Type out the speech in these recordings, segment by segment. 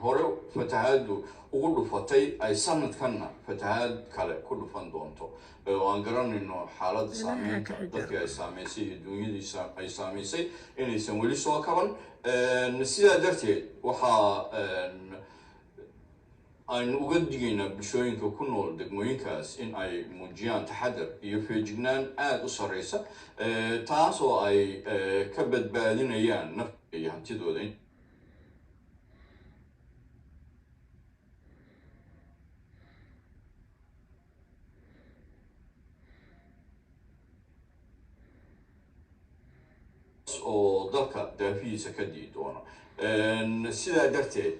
hore fatahaadu ugu dhufatay ay sanadkanna fatahaad kale ku dhufan doonto oo aan garanayno xaaladda saameynta dadkii ay saameysay iyo dunyadiisa ay saameysay inaysan weli soo kaban sidaa darteed waxaa aynu uga digaynaa bulshooyinka ku nool degmooyinkaas in ay muujiyaan taxadar iyo feejignaan aada u sarreysa taas oo ay ka badbaadinayaan nafta iyo hantidooda oo dalka daafihiisa ka dii doono sidaa darteed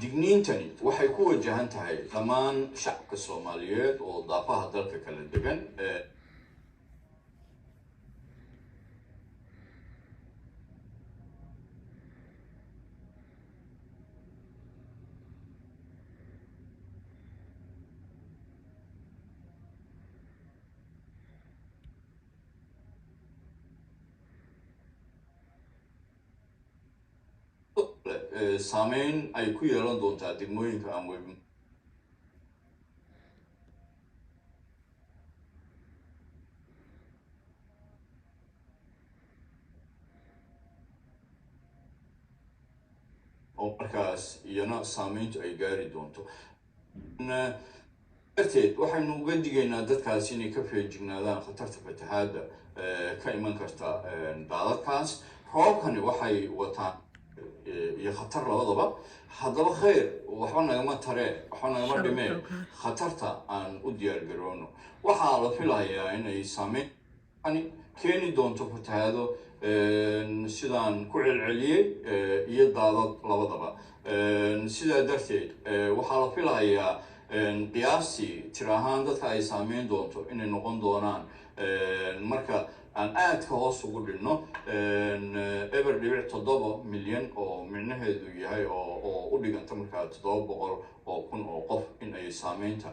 digniintani waxay ku wajahan tahay dhammaan shacabka Soomaaliyeed oo daafaha dalka kala degan saameyn ay ku yeelan doontaa degmooyinka aan webi oo markaas iyana saameyntu ay gaari doonto darteed waxaynu uga digaynaa dadkaas inay ka feejignaadaan khatarta fatahaadda ka iman karta daadadkaas roobkani waxay wataan iyo khatar labadaba haddaba khayr waxba nagama taree waxba nagama dhimee khatarta aan u diyaar garoono waxaa la filayaa inay saameyn keeni doonto fatahaado sidaan ku celceliyey iyo daadad labadaba sidaa darteed waxaa la filayaa qiyaastii tir ahaan dadka ay saameyn doonto inay noqon doonaan marka aan aadka hoos ugu dhigno eber 7 milyan oo micnaheedu yahay oo u dhiganta markaa 700 oo kun oo qof in ay saameynta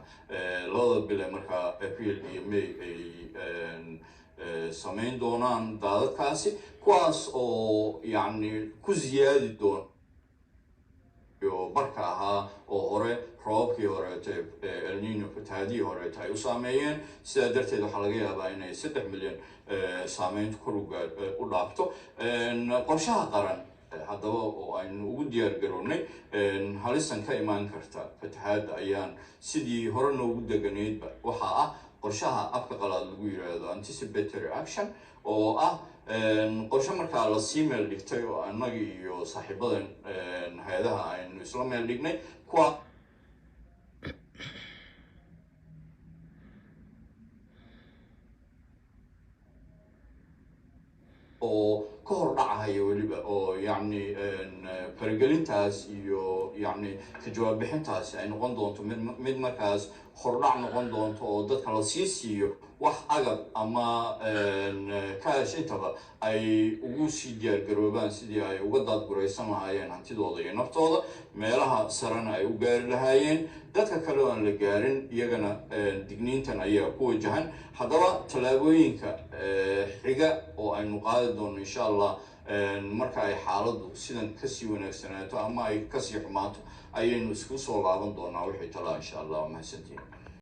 labada bil markaa April iyo May ay saameyn doonaan daadadkaasi kuwaas oo yani ku ziyaadi doon iyo barka ahaa oo hore roobkii horeetay El Niño fatahaadii horeetay ay u saameeyeen sidaa darteed waxaa laga yaabaa inay 3 milyan saameynta kor u dhaafto qorshaha qaran haddaba oo aynu ugu diyaar garownay halistan ka imaan karta fatahaadda ayaan sidii hore noogu deganeydba waxaa ah qorshaha afka qalaad lagu yiraahdo anticipatory action oo ah qorshe markaa la sii meel dhigtay oo annaga iyo saaxiibadan hay-adaha aynu isla meel dhignay kuwa oo ka hor dhacaya weliba oo yani faragelintaas iyo yani ka jawaab bixintaasi ay noqon doonto mid markaas hordhac noqon doonto oo dadka la sii siiyo wax agab ama kaash intaba ay ugu sii diyaar garoobaan sidii ay uga daadguraysan lahaayeen hantidooda iyo naftooda meelaha sarena ay u gaari lahaayeen dadka kale oo aan la gaarin iyagana digniintan ayaa ku wajahan haddaba tallaabooyinka xiga oo aynu qaadi doono insha Allah marka ay xaaladdu sidan kasii wanaagsanaato ama ay kasii xumaato ayaynu isku soo laaban doonaa wixii talaa insha Allah mahadsantiin